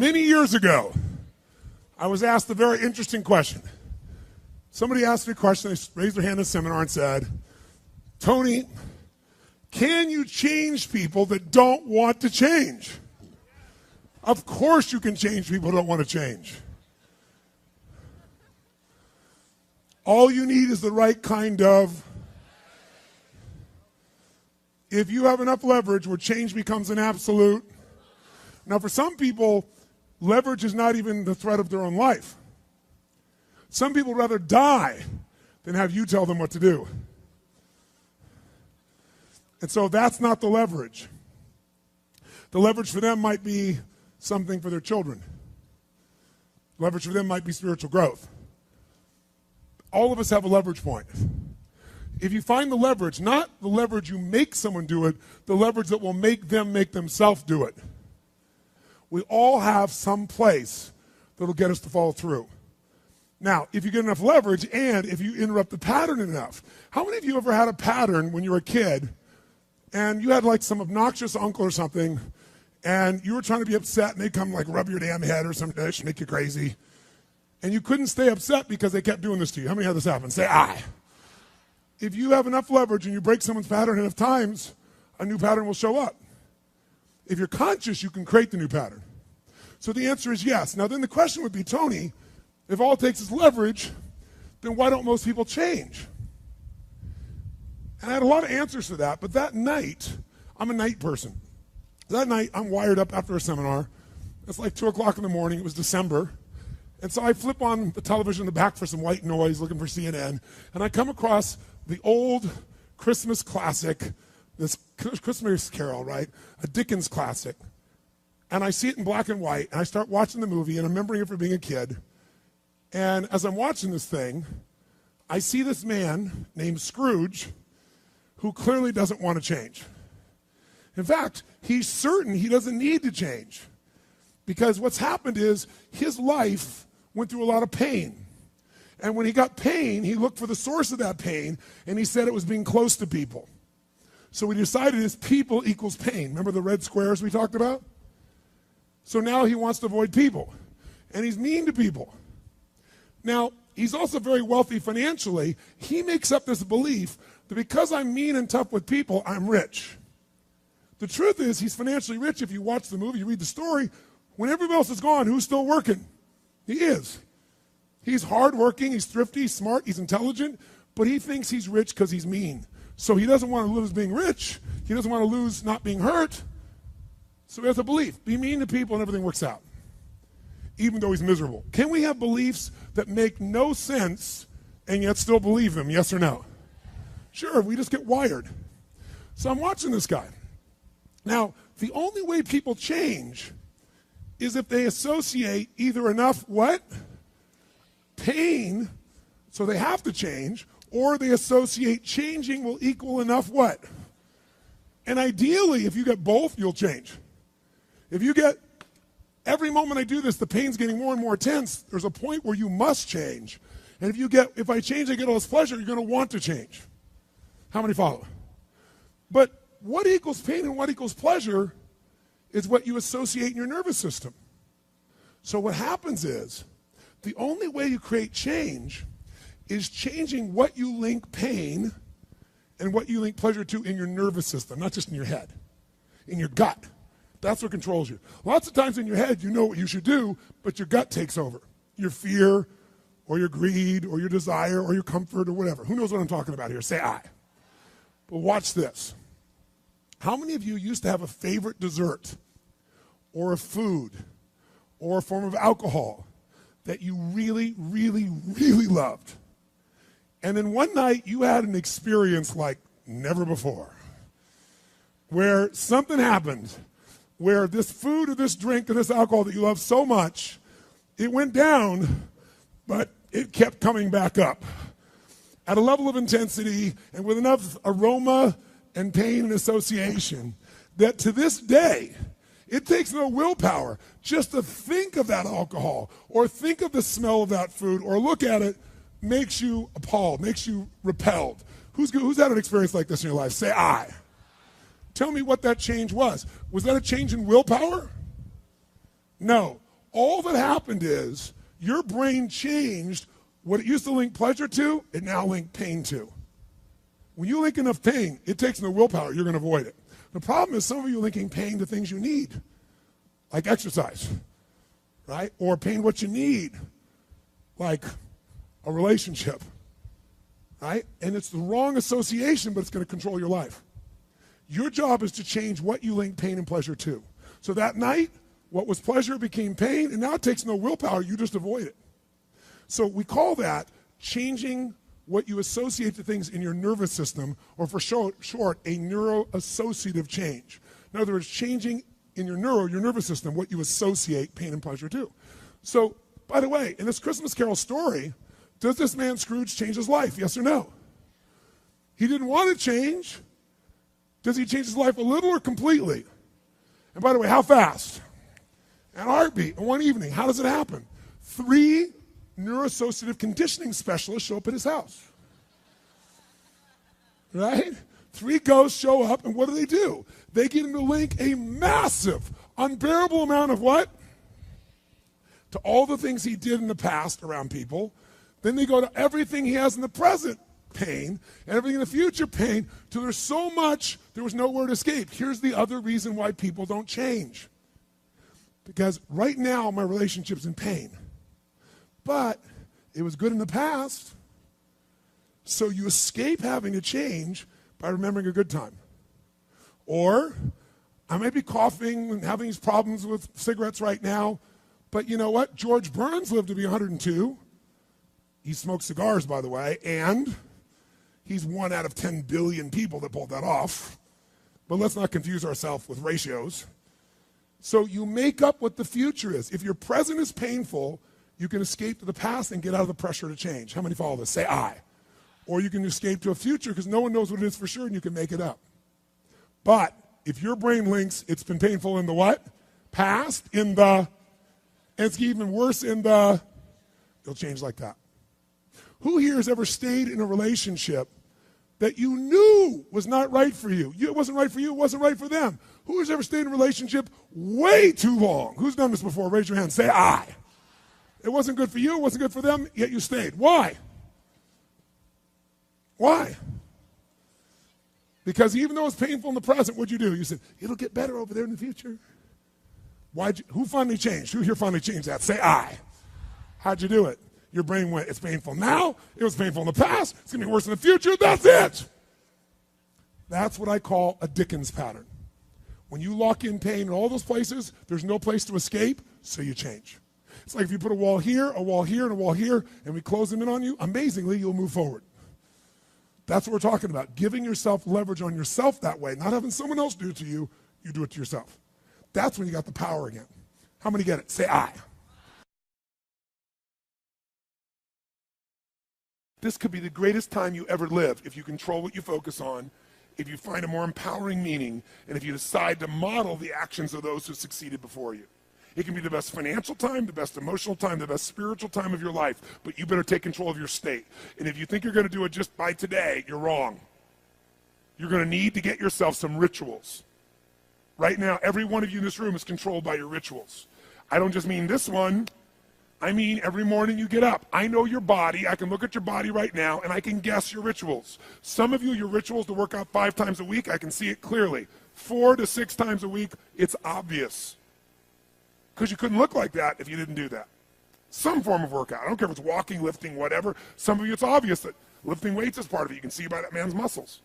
Many years ago, I was asked a very interesting question. Somebody asked me a question, they raised their hand in a seminar and said, Tony, can you change people that don't want to change? Of course you can change people who don't want to change. All you need is the right kind of. If you have enough leverage where change becomes an absolute. Now for some people, leverage is not even the threat of their own life. Some people would rather die than have you tell them what to do. And so that's not the leverage. The leverage for them might be something for their children. Leverage for them might be spiritual growth. All of us have a leverage point. If you find the leverage, not the leverage you make someone do it, the leverage that will make them make themselves do it. We all have some place that'll get us to follow through. Now, if you get enough leverage and if you interrupt the pattern enough, how many of you ever had a pattern when you were a kid and you had like some obnoxious uncle or something and you were trying to be upset and they'd come like rub your damn head or something to make you crazy and you couldn't stay upset because they kept doing this to you? How many had this happen? Say aye. If you have enough leverage and you break someone's pattern enough times, a new pattern will show up. If you're conscious, you can create the new pattern. So the answer is yes. Now then the question would be, Tony, if all it takes is leverage, then why don't most people change? And I had a lot of answers to that, but that night, I'm a night person. That night, I'm wired up after a seminar. It's like 2 o'clock in the morning. It was December. And so I flip on the television in the back for some white noise, looking for CNN, and I come across the old Christmas classic, this Christmas Carol, right? A Dickens classic. And I see it in black and white, and I start watching the movie, and I'm remembering it from being a kid. And as I'm watching this thing, I see this man named Scrooge who clearly doesn't want to change. In fact, he's certain he doesn't need to change because what's happened is his life went through a lot of pain. And when he got pain, he looked for the source of that pain, and he said it was being close to people. So we decided is people equals pain. Remember the red squares we talked about? So now he wants to avoid people, and he's mean to people. Now, he's also very wealthy financially. He makes up this belief that because I'm mean and tough with people, I'm rich. The truth is he's financially rich. If you watch the movie, you read the story, when everybody else is gone, who's still working? He is. He's hardworking, he's thrifty, he's smart, he's intelligent, but he thinks he's rich because he's mean. So he doesn't want to lose being rich. He doesn't want to lose not being hurt. So he has a belief. Be mean to people and everything works out, even though he's miserable. Can we have beliefs that make no sense and yet still believe them, yes or no? Sure, we just get wired. So I'm watching this guy. Now, the only way people change is if they associate either enough what? Pain, so they have to change, or they associate changing will equal enough what? And ideally, if you get both, you'll change. If you get, every moment I do this, the pain's getting more and more intense, there's a point where you must change. And if I change, I get all this pleasure, you're going to want to change. How many follow? But what equals pain and what equals pleasure is what you associate in your nervous system. So what happens is, the only way you create change is changing what you link pain and what you link pleasure to in your nervous system, not just in your head, in your gut. That's what controls you. Lots of times in your head, you know what you should do, but your gut takes over. Your fear or your greed or your desire or your comfort or whatever. Who knows what I'm talking about here? Say aye. But watch this. How many of you used to have a favorite dessert or a food or a form of alcohol that you really, really, really loved? And then one night you had an experience like never before, where something happened, where this food or this drink or this alcohol that you love so much, it went down, but it kept coming back up at a level of intensity and with enough aroma and pain and association that to this day, it takes no willpower just to think of that alcohol or think of the smell of that food or look at it makes you appalled, makes you repelled. Who's had an experience like this in your life? Say aye. Tell me what that change was. Was that a change in willpower? No. all that happened is your brain changed what it used to link pleasure to, it now links pain to. When you link enough pain, it takes no willpower, you're going to avoid it. The problem is some of you linking pain to things you need, like exercise, right? Or pain what you need, like a relationship, right? And it's the wrong association, but it's going to control your life. Your job is to change what you link pain and pleasure to. So that night, what was pleasure became pain, and now it takes no willpower, you just avoid it. So we call that changing what you associate to things in your nervous system, or for short, a neuroassociative change. In other words, changing in your nervous system, what you associate pain and pleasure to. So, by the way, in this Christmas Carol story, does this man Scrooge change his life? Yes or no? He didn't want to change. Does he change his life a little or completely? And by the way, how fast? At a heartbeat, in one evening. How does it happen? 3 neuroassociative conditioning specialists show up at his house. Right? 3 ghosts show up, and what do? They get him to link a massive, unbearable amount of what? To all the things he did in the past around people. Then they go to everything he has in the present, pain, and everything in the future, pain, till there's so much, there was nowhere to escape. Here's the other reason why people don't change. Because right now, my relationship's in pain. But it was good in the past. So you escape having to change by remembering a good time. Or I may be coughing and having these problems with cigarettes right now, but you know what? George Burns lived to be 102. He smoked cigars, by the way, and he's 1 out of 10 billion people that pulled that off. But let's not confuse ourselves with ratios. So you make up what the future is. If your present is painful, you can escape to the past and get out of the pressure to change. How many follow this? Say I. Or you can escape to a future because no one knows what it is for sure and you can make it up. But if your brain links it's been painful in the what? Past, and it's even worse it'll change like that. Who here has ever stayed in a relationship that you knew was not right for you? It wasn't right for you, it wasn't right for them. Who has ever stayed in a relationship way too long? Who's done this before? Raise your hand. Say I. It wasn't good for you, it wasn't good for them, yet you stayed. Why? Why? Because even though it's painful in the present, what'd you do? You said, it'll get better over there in the future. Who finally changed? Who here finally changed that? Say I. How'd you do it? Your brain went, it's painful now, it was painful in the past, it's going to be worse in the future, that's it. That's what I call a Dickens pattern. When you lock in pain in all those places, there's no place to escape, so you change. It's like if you put a wall here, and a wall here, and we close them in on you, amazingly, you'll move forward. That's what we're talking about, giving yourself leverage on yourself that way, not having someone else do it to you, you do it to yourself. That's when you got the power again. How many get it? Say I. This could be the greatest time you ever live if you control what you focus on, if you find a more empowering meaning, and if you decide to model the actions of those who succeeded before you. It can be the best financial time, the best emotional time, the best spiritual time of your life, but you better take control of your state. And if you think you're going to do it just by today, you're wrong. You're going to need to get yourself some rituals. Right now, every one of you in this room is controlled by your rituals. I don't just mean this one. I mean every morning you get up. I know your body. I can look at your body right now, and I can guess your rituals. Some of you, your rituals to work out 5 times a week, I can see it clearly. 4 to 6 times a week, it's obvious. Because you couldn't look like that if you didn't do that. Some form of workout. I don't care if it's walking, lifting, whatever. Some of you, it's obvious that lifting weights is part of it. You can see by that man's muscles.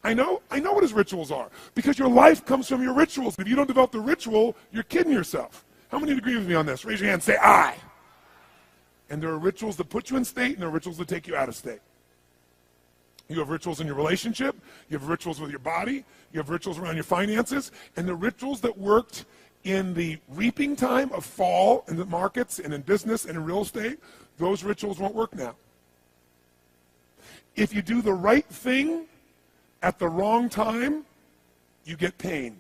I know what his rituals are. Because your life comes from your rituals. If you don't develop the ritual, you're kidding yourself. How many agree with me on this? Raise your hand. Say I. And there are rituals that put you in state, and there are rituals that take you out of state. You have rituals in your relationship. You have rituals with your body. You have rituals around your finances. And the rituals that worked in the reaping time of fall in the markets and in business and in real estate, those rituals won't work now. If you do the right thing at the wrong time, you get pain.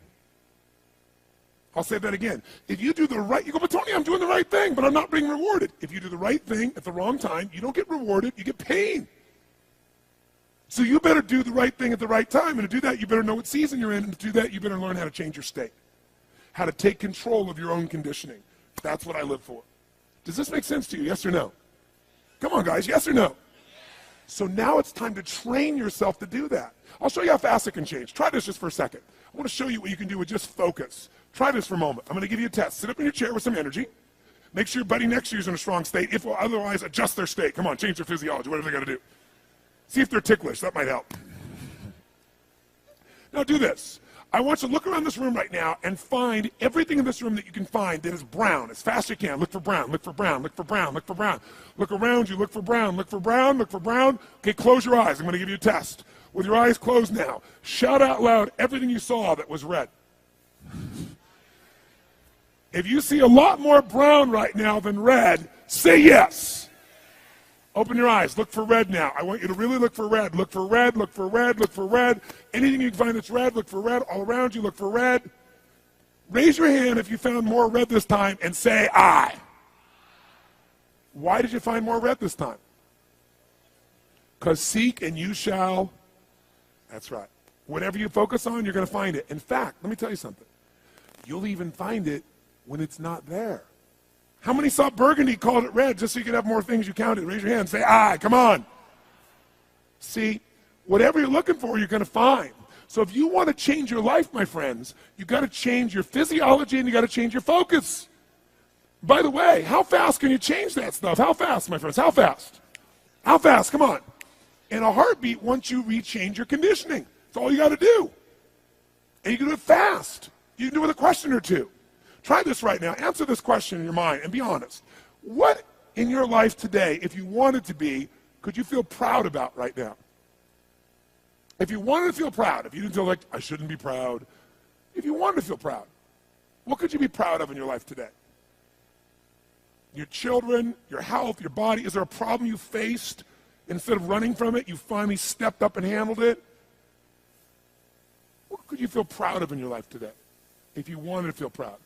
I'll say that again. If you do the right, you go, but Tony, I'm doing the right thing, but I'm not being rewarded. If you do the right thing at the wrong time, you don't get rewarded, you get pain. So you better do the right thing at the right time, and to do that, you better know what season you're in, and to do that, you better learn how to change your state, how to take control of your own conditioning. That's what I live for. Does this make sense to you? Yes or no? Come on, guys. Yes or no? So now it's time to train yourself to do that. I'll show you how fast it can change. Try this just for a second. I want to show you what you can do with just focus. Try this for a moment. I'm going to give you a test. Sit up in your chair with some energy. Make sure your buddy next to you is in a strong state. If otherwise, adjust their state. Come on, change their physiology, whatever they got to do. See if they're ticklish. That might help. Now do this. I want you to look around this room right now and find everything in this room that you can find that is brown as fast as you can. Look for brown, look for brown, look for brown, look for brown. Look around you, look for brown, look for brown, look for brown. Okay, close your eyes. I'm going to give you a test. With your eyes closed now, shout out loud everything you saw that was red. If you see a lot more brown right now than red, say yes. Open your eyes. Look for red now. I want you to really look for red. Look for red, look for red, look for red. Anything you can find that's red, look for red. All around you, look for red. Raise your hand if you found more red this time and say I. Why did you find more red this time? Because seek and you shall. That's right. Whatever you focus on, you're going to find it. In fact, let me tell you something. You'll even find it when it's not there. How many saw burgundy, called it red, just so you could have more things you counted? Raise your hand, say, aye, come on. See, whatever you're looking for, you're going to find. So if you want to change your life, my friends, you've got to change your physiology and you've got to change your focus. By the way, how fast can you change that stuff? How fast, my friends? How fast? How fast? Come on. In a heartbeat, once you rechange your conditioning. That's all you got to do. And you can do it fast. You can do it with a question or two. Try this right now. Answer this question in your mind and be honest. What in your life today, if you wanted to be, could you feel proud about right now? If you wanted to feel proud, if you didn't feel like, I shouldn't be proud, if you wanted to feel proud, what could you be proud of in your life today? Your children, your health, your body. Is there a problem you faced? Instead of running from it, you finally stepped up and handled it? What could you feel proud of in your life today if you wanted to feel proud?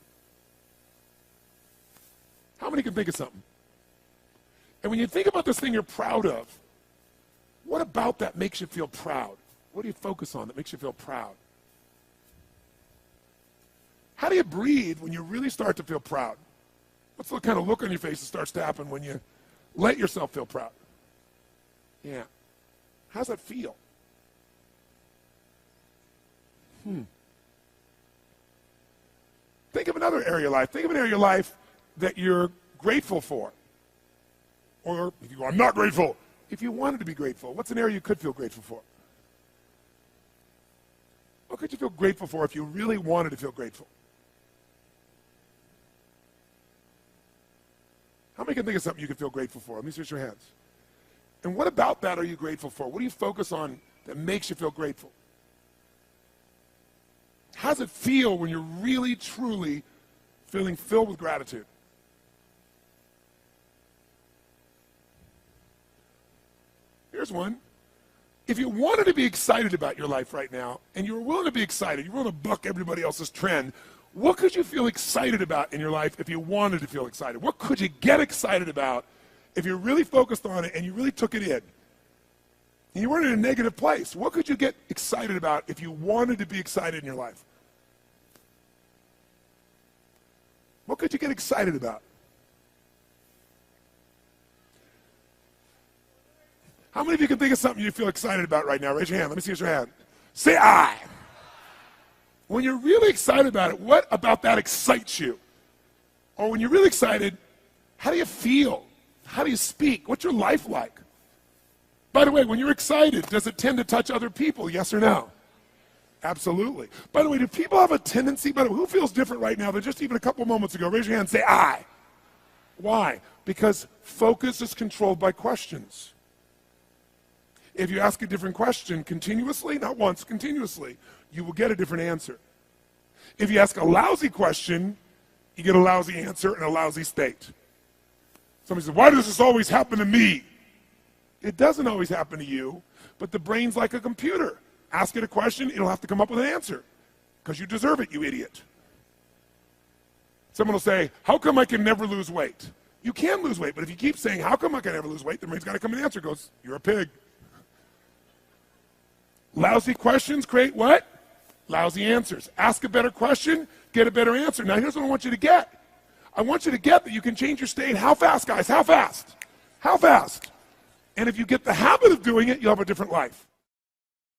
How many can think of something? And when you think about this thing you're proud of, what about that makes you feel proud? What do you focus on that makes you feel proud? How do you breathe when you really start to feel proud? What's the kind of look on your face that starts to happen when you let yourself feel proud? Yeah. How's that feel? Think of another area of your life. Think of an area of your life that you're grateful for. Or if you go, I'm not grateful. If you wanted to be grateful, what's an area you could feel grateful for? What could you feel grateful for if you really wanted to feel grateful? How many can think of something you could feel grateful for? Let me see your hands. And what about that are you grateful for? What do you focus on that makes you feel grateful? How does it feel when you're really, truly feeling filled with gratitude? Here's one. If you wanted to be excited about your life right now, and you were willing to be excited, you're willing to buck everybody else's trend, what could you feel excited about in your life if you wanted to feel excited? What could you get excited about if you really focused on it and you really took it in? And you weren't in a negative place. What could you get excited about if you wanted to be excited in your life? What could you get excited about? How many of you can think of something you feel excited about right now? Raise your hand. Let me see your hand. Say I. When you're really excited about it, what about that excites you? Or when you're really excited, how do you feel? How do you speak? What's your life like? By the way, when you're excited, does it tend to touch other people? Yes or no? Absolutely. By the way, do people have a tendency, by the way, who feels different right now than just even a couple moments ago? Raise your hand and say I. Why? Because focus is controlled by questions. If you ask a different question continuously, not once, continuously, you will get a different answer. If you ask a lousy question, you get a lousy answer and a lousy state. Somebody says, why does this always happen to me? It doesn't always happen to you, but the brain's like a computer. Ask it a question, it'll have to come up with an answer because you deserve it, you idiot. Someone will say, how come I can never lose weight? You can lose weight, but if you keep saying, how come I can never lose weight, the brain's got to come with an answer. It goes, you're a pig. Lousy questions create what? Lousy answers. Ask a better question, get a better answer. Now here's what I want you to get. I want you to get that you can change your state. How fast, guys? How fast? How fast? And if you get the habit of doing it, you'll have a different life.